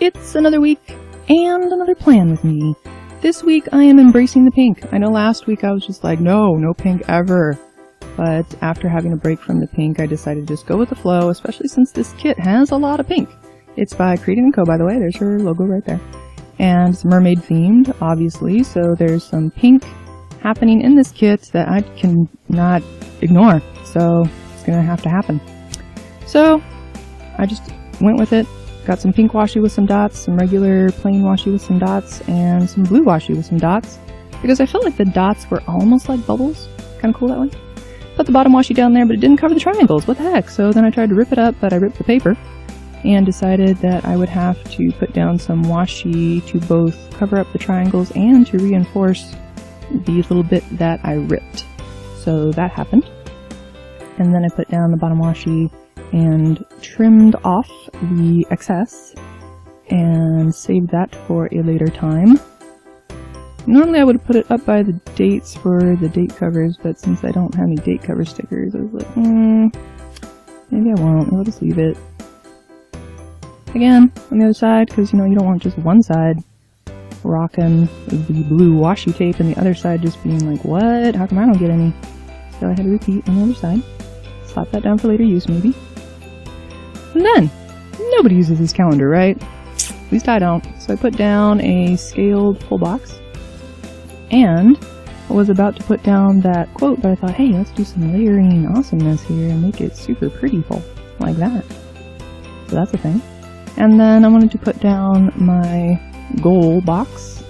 It's another week and another plan with me. This week I am embracing the pink. I know last week I was just like, no pink ever. But after having a break from the pink, I decided to just go with the flow, especially since this kit has a lot of pink. It's by Creating&Co, by the way. There's her logo right there. And it's mermaid themed, obviously, so there's some pink happening in this kit that I cannot ignore. So it's gonna have to happen. So I just went with it. Got some pink washi with some dots, some regular plain washi with some dots, and some blue washi with some dots. Because I felt like the dots were almost like bubbles. Kind of cool that way. Put the bottom washi down there, but it didn't cover the triangles. What the heck? So then I tried to rip it up, but I ripped the paper. And decided that I would have to put down some washi to both cover up the triangles and to reinforce the little bit that I ripped. So that happened. And then I put down the bottom washi and trimmed off the excess and saved that for a later time. Normally I would have put it up by the dates for the date covers, but since I don't have any date cover stickers, I was like, maybe I won't. I'll just leave it. Again, on the other side, because you don't want just one side rocking the blue washi tape and the other side just being like, what? How come I don't get any? So I had to repeat on the other side. Slap that down for later use, maybe. And then, nobody uses this calendar, right? At least I don't. So I put down a scaled full box. And I was about to put down that quote, but I thought, hey, let's do some layering awesomeness here and make it super pretty full, like that. So that's a thing. And then I wanted to put down my goal box,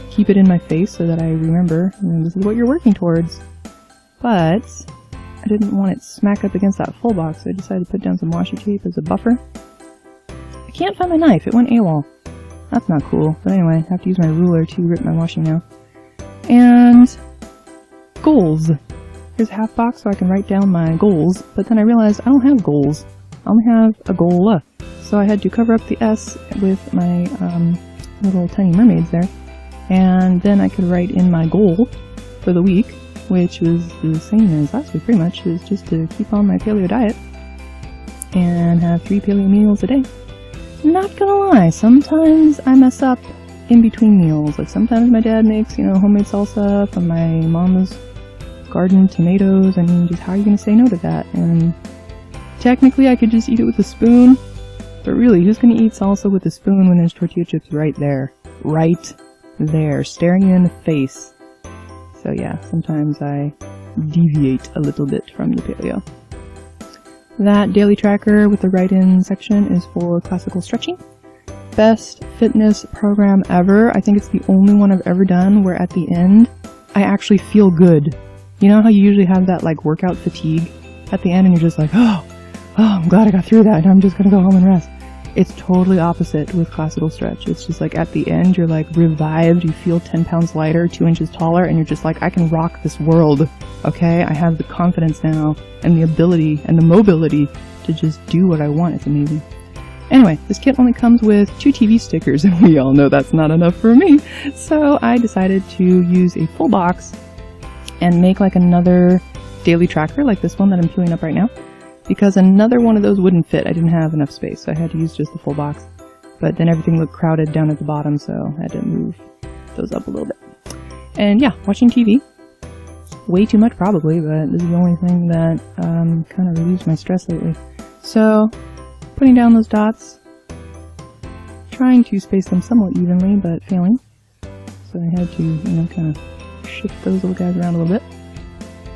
keep it in my face so that I remember, this is what you're working towards. But I didn't want it smack up against that full box, so I decided to put down some washi tape as a buffer. I can't find my knife, it went AWOL. That's not cool, but anyway, I have to use my ruler to rip my washi now. And goals. Here's a half box so I can write down my goals, but then I realized I don't have goals. I only have a goal. So I had to cover up the S with my little tiny mermaids there. And then I could write in my goal for the week, which was the same as last week pretty much, is just to keep on my paleo diet and have 3 paleo meals a day. Not gonna lie, sometimes I mess up in between meals. Like sometimes my dad makes, homemade salsa from my mama's garden tomatoes. I mean, just how are you gonna say no to that? And technically I could just eat it with a spoon, but really, who's gonna eat salsa with a spoon when there's tortilla chips right there? Right there, staring you in the face. So yeah, sometimes I deviate a little bit from the paleo. That daily tracker with the write-in section is for classical stretching. Best fitness program ever. I think it's the only one I've ever done where at the end, I actually feel good. You know how you usually have that like workout fatigue at the end and you're just like, oh, I'm glad I got through that and I'm just gonna go home and rest. It's totally opposite with classical stretch. It's just like at the end, you're like revived, you feel 10 pounds lighter, 2 inches taller, and you're just like, I can rock this world, okay? I have the confidence now, and the ability, and the mobility to just do what I want. It's amazing. Anyway, this kit only comes with 2 TV stickers, and we all know that's not enough for me. So I decided to use a full box and make like another daily tracker, like this one that I'm peeling up right now. Because another one of those wouldn't fit. I didn't have enough space, so I had to use just the full box. But then everything looked crowded down at the bottom, so I had to move those up a little bit. And yeah, watching TV. Way too much probably, but this is the only thing that kind of relieves my stress lately. So, putting down those dots. Trying to space them somewhat evenly, but failing. So I had to, kind of shift those little guys around a little bit.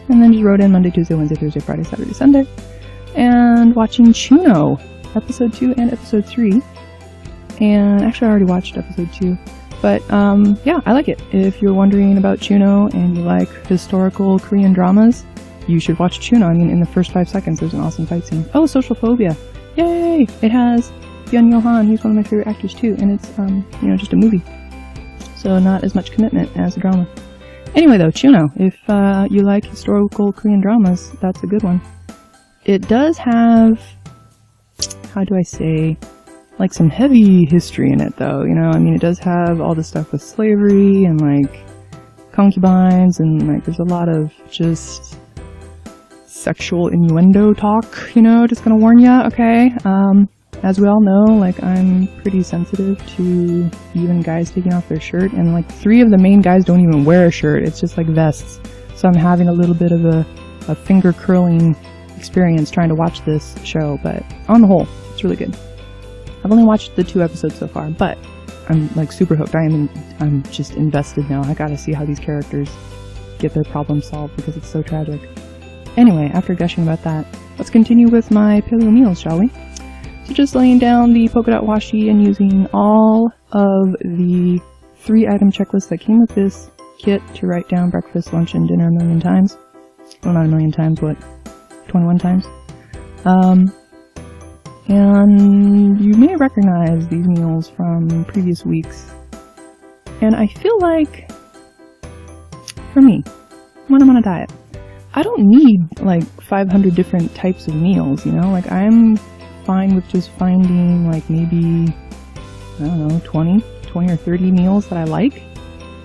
And then just wrote in Monday, Tuesday, Wednesday, Thursday, Friday, Saturday, Sunday. And watching Chuno, episode 2 and episode 3. And actually I already watched episode 2. But yeah, I like it. If you're wondering about Chuno and you like historical Korean dramas, you should watch Chuno. I mean, in the first 5 seconds there's an awesome fight scene. Oh, Social Phobia. Yay! It has Byun Yo-han, he's one of my favorite actors too, and it's, just a movie. So not as much commitment as a drama. Anyway though, Chuno, if you like historical Korean dramas, that's a good one. It does have, how do I say, like some heavy history in it though, it does have all the stuff with slavery and like concubines and like there's a lot of just sexual innuendo talk, just gonna warn ya, okay? as we all know, like, I'm pretty sensitive to even guys taking off their shirt, and like 3 of the main guys don't even wear a shirt, it's just like vests. So I'm having a little bit of a finger curling experience trying to watch this show, but on the whole, it's really good. I've only watched the 2 episodes so far, but I'm like super hooked. I'm just invested now. I gotta see how these characters get their problem solved because it's so tragic. Anyway, after gushing about that, let's continue with my paleo meals, shall we? So just laying down the polka dot washi and using all of the 3-item checklist that came with this kit to write down breakfast, lunch, and dinner a million times. Well, not a million times, what? 21 times? And you may recognize these meals from previous weeks. And I feel like, for me, when I'm on a diet, I don't need like 500 different types of meals, you know? Like, I'm fine with just finding like maybe, I don't know, 20 or 30 meals that I like,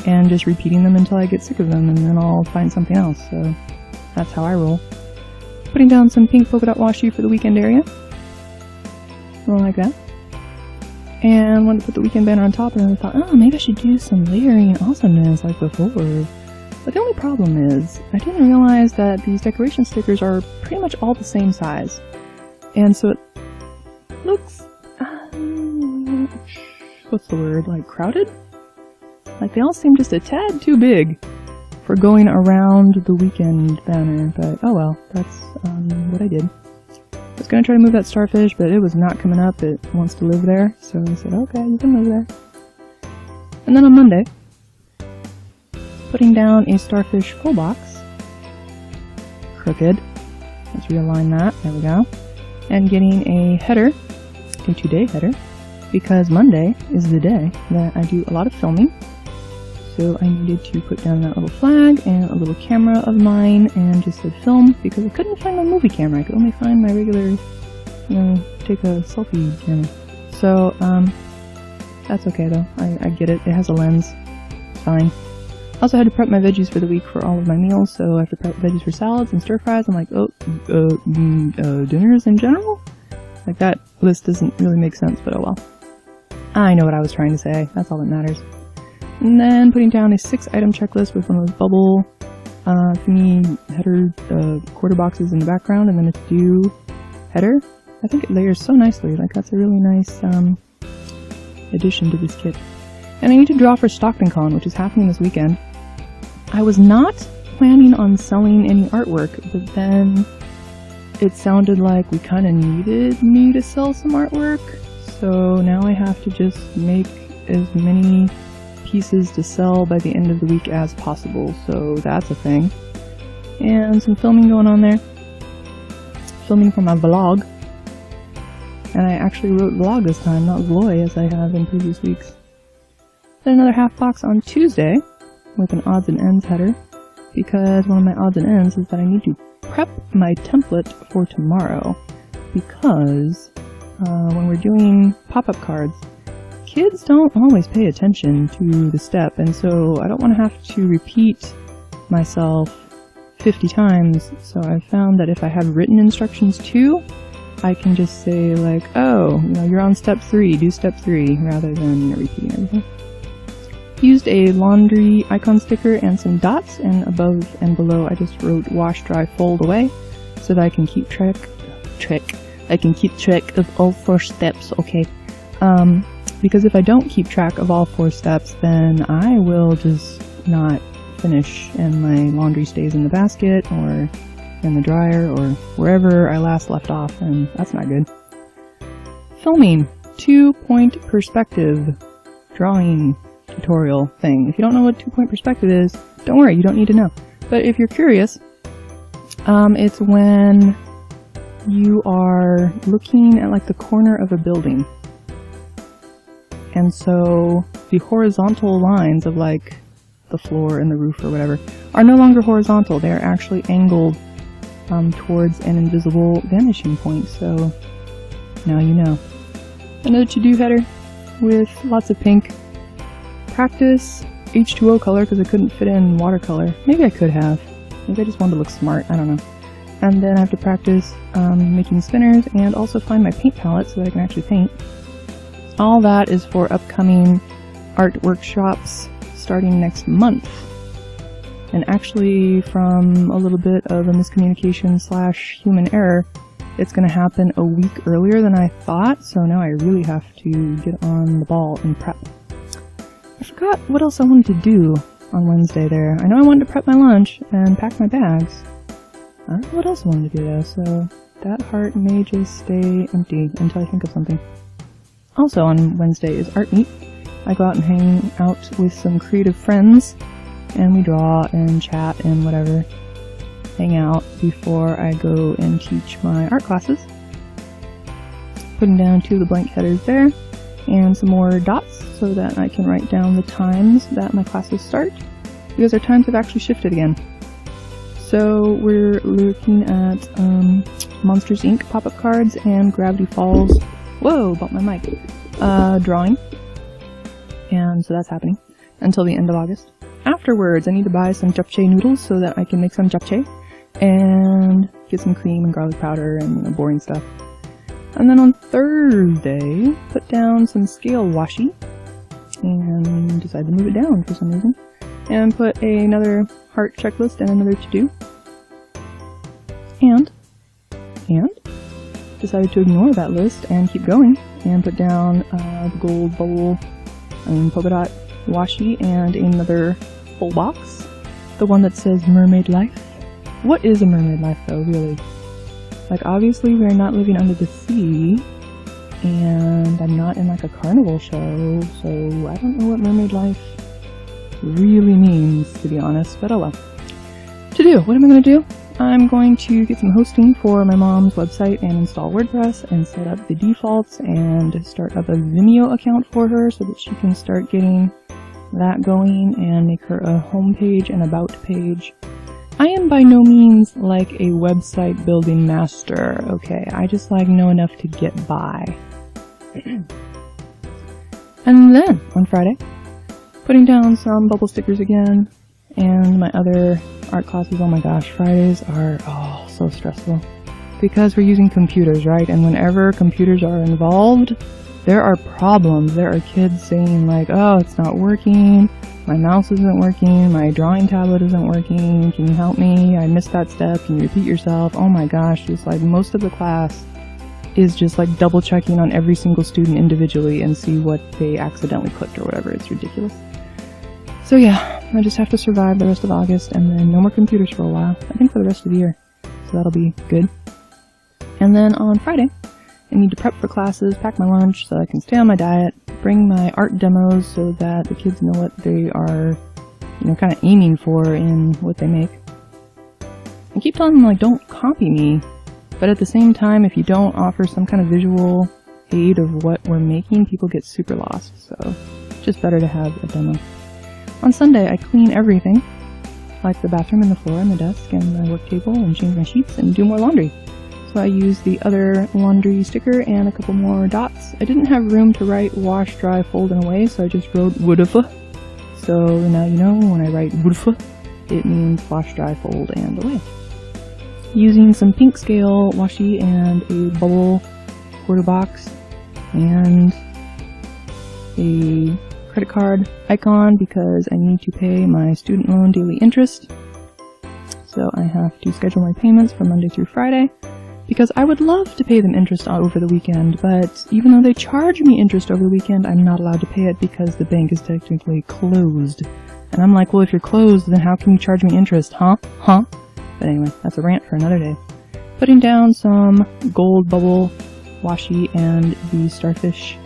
and just repeating them until I get sick of them, and then I'll find something else. So that's how I roll. Putting down some pink polka dot washi for the weekend area. Something like that. And wanted to put the weekend banner on top, and then I thought, oh, maybe I should do some layering awesomeness like before. But the only problem is, I didn't realize that these decoration stickers are pretty much all the same size. And so it looks, what's the word, like crowded? Like they all seem just a tad too big for going around the weekend banner, but oh well, that's what I did. I was going to try to move that starfish, but it was not coming up. It wants to live there, so I said, okay, you can live there. And then on Monday, putting down a starfish full box, crooked, let's realign that, there we go, and getting a header, a 2-day header, because Monday is the day that I do a lot of filming. So I needed to put down that little flag and a little camera of mine and just said film, because I couldn't find my movie camera. I could only find my regular, you know, take a selfie camera. So, that's okay though. I get it. It has a lens. It's fine. I also had to prep my veggies for the week for all of my meals, so I have to prep veggies for salads and stir fries. I'm like, dinners in general? Like, that list doesn't really make sense, but oh well. I know what I was trying to say. That's all that matters. And then putting down a 6-item checklist with one of those bubble thingy header quarter boxes in the background, and then a to-do header. I think it layers so nicely. Like, that's a really nice addition to this kit. And I need to draw for StocktonCon, which is happening this weekend. I was not planning on selling any artwork, but then it sounded like we kind of needed me to sell some artwork. So now I have to just make as many pieces to sell by the end of the week as possible, so that's a thing. And some filming going on there. Filming for my vlog. And I actually wrote vlog this time, not vloy as I have in previous weeks. Then another half box on Tuesday with an odds and ends header, because one of my odds and ends is that I need to prep my template for tomorrow, because when we're doing pop-up cards, kids don't always pay attention to the step, and so I don't want to have to repeat myself 50 times, so I found that if I have written instructions too, I can just say like, oh, you know, you're on step 3, do step 3, rather than, you know, repeating everything. Used a laundry icon sticker and some dots, and above and below I just wrote wash, dry, fold away, so that I can keep track of all 4 steps, okay? Because if I don't keep track of all 4 steps, then I will just not finish, and my laundry stays in the basket, or in the dryer, or wherever I last left off, and that's not good. Filming. 2-point perspective. Drawing tutorial thing. If you don't know what 2-point perspective is, don't worry, you don't need to know. But if you're curious, it's when you are looking at like the corner of a building. And so the horizontal lines of like the floor and the roof or whatever are no longer horizontal. They are actually angled towards an invisible vanishing point. So now you know. Another to-do header with lots of pink. Practice H2O color because I couldn't fit in watercolor. Maybe I could have. Maybe I just wanted to look smart. I don't know. And then I have to practice making spinners and also find my paint palette so that I can actually paint. All that is for upcoming art workshops starting next month. And actually, from a little bit of a miscommunication / human error, it's going to happen a week earlier than I thought, so now I really have to get on the ball and prep. I forgot what else I wanted to do on Wednesday there. I know I wanted to prep my lunch and pack my bags. I don't know what else I wanted to do though, so that heart may just stay empty until I think of something. Also on Wednesday is art meet. I go out and hang out with some creative friends, and we draw and chat and whatever. Hang out before I go and teach my art classes. Putting down 2 of the blank headers there, and some more dots so that I can write down the times that my classes start, because our times have actually shifted again. So we're looking at Monsters Inc. pop-up cards and Gravity Falls. Whoa, bumped my mic. Drawing. And so that's happening until the end of August. Afterwards, I need to buy some japchae noodles so that I can make some japchae and get some cream and garlic powder and boring stuff. And then on Thursday, put down some scale washi and decide to move it down for some reason. And put another heart checklist and another to-do. And decided to ignore that list and keep going and put down the gold bowl and polka dot washi and another full box. The one that says Mermaid Life. What is a mermaid life though, really? Like, obviously we're not living under the sea, and I'm not in like a carnival show, so I don't know what mermaid life really means, to be honest, but oh well. To do, what am I going to do? I'm going to get some hosting for my mom's website and install WordPress and set up the defaults and start up a Vimeo account for her so that she can start getting that going and make her a homepage and about page. I am by no means like a website building master, okay? I just like know enough to get by. And then, on Friday, putting down some bubble stickers again, and my other art classes. Oh my gosh, Fridays are, so stressful. Because we're using computers, right? And whenever computers are involved, there are problems. There are kids saying like, oh, it's not working, my mouse isn't working, my drawing tablet isn't working, can you help me? I missed that step, can you repeat yourself? Oh my gosh, just like most of the class is just like double checking on every single student individually and see what they accidentally clicked or whatever. It's ridiculous. So yeah, I just have to survive the rest of August and then no more computers for a while. I think for the rest of the year. So that'll be good. And then on Friday, I need to prep for classes, pack my lunch so I can stay on my diet, bring my art demos so that the kids know what they are, kind of aiming for in what they make. I keep telling them, like, don't copy me. But at the same time, if you don't offer some kind of visual aid of what we're making, people get super lost. So it's just better to have a demo. On Sunday, I clean everything, like the bathroom and the floor and the desk and the work table, and change my sheets and do more laundry. So I used the other laundry sticker and a couple more dots. I didn't have room to write wash, dry, fold, and away, so I just wrote woodafa. So now you know when I write woodafa, it means wash, dry, fold, and away. Using some pink scale washi and a bubble quarter box and a credit card icon because I need to pay my student loan daily interest. So I have to schedule my payments from Monday through Friday because I would love to pay them interest over the weekend, but even though they charge me interest over the weekend, I'm not allowed to pay it because the bank is technically closed. And I'm like, well, if you're closed, then how can you charge me interest? Huh? But anyway, that's a rant for another day. Putting down some gold bubble washi and the starfish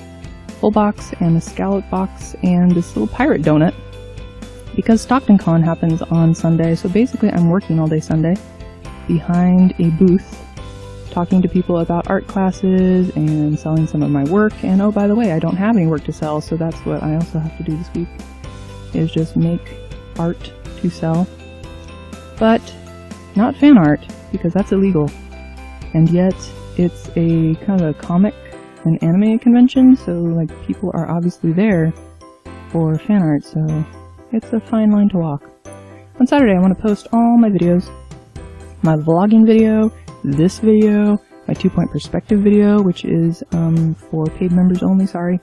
full box and the scallop box and this little pirate donut because StocktonCon happens on Sunday. So basically I'm working all day Sunday behind a booth talking to people about art classes and selling some of my work. And oh, by the way, I don't have any work to sell, so that's what I also have to do this week, is just make art to sell. But not fan art, because that's illegal. And yet it's a kind of a comic and anime convention, so like people are obviously there for fan art, so it's a fine line to walk. On Saturday I want to post all my videos my vlogging video, this video, my 2-point perspective video, which is for paid members only, sorry.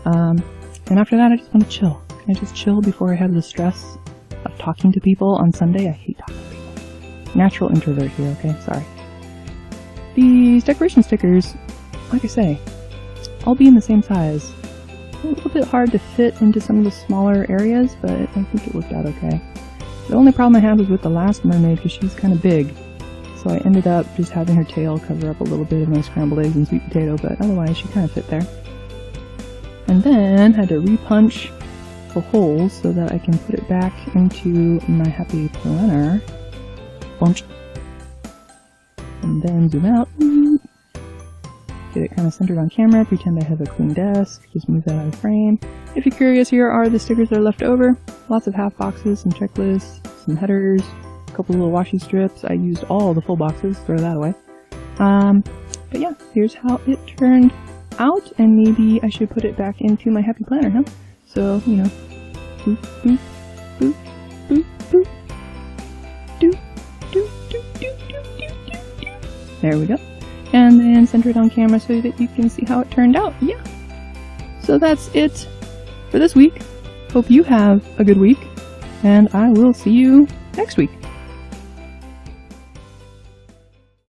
And after that, I just want to chill. Can I just chill before I have the stress of talking to people on Sunday? I hate talking to people. Natural introvert here, okay? Sorry. These decoration stickers, like I say, all be in the same size. A little bit hard to fit into some of the smaller areas, but I think it worked out okay. The only problem I had was with the last mermaid, because she's kind of big. So I ended up just having her tail cover up a little bit of my scrambled eggs and sweet potato, but otherwise she kind of fit there. And then had to repunch the holes so that I can put it back into my happy planner. Bunch. And then zoom out. Get it kind of centered on camera, pretend I have a clean desk, just move that out of frame. If you're curious, here are the stickers that are left over. Lots of half boxes, some checklists, some headers, a couple little washi strips. I used all the full boxes, throw that away. But yeah, here's how it turned out, and maybe I should put it back into my happy planner, huh? So, you know, boop, boop, boop, boop, boop, do, do, do, do, do, do, do. There we go. And then center it on camera so that you can see how it turned out. Yeah. So that's it for this week. Hope you have a good week, and I will see you next week.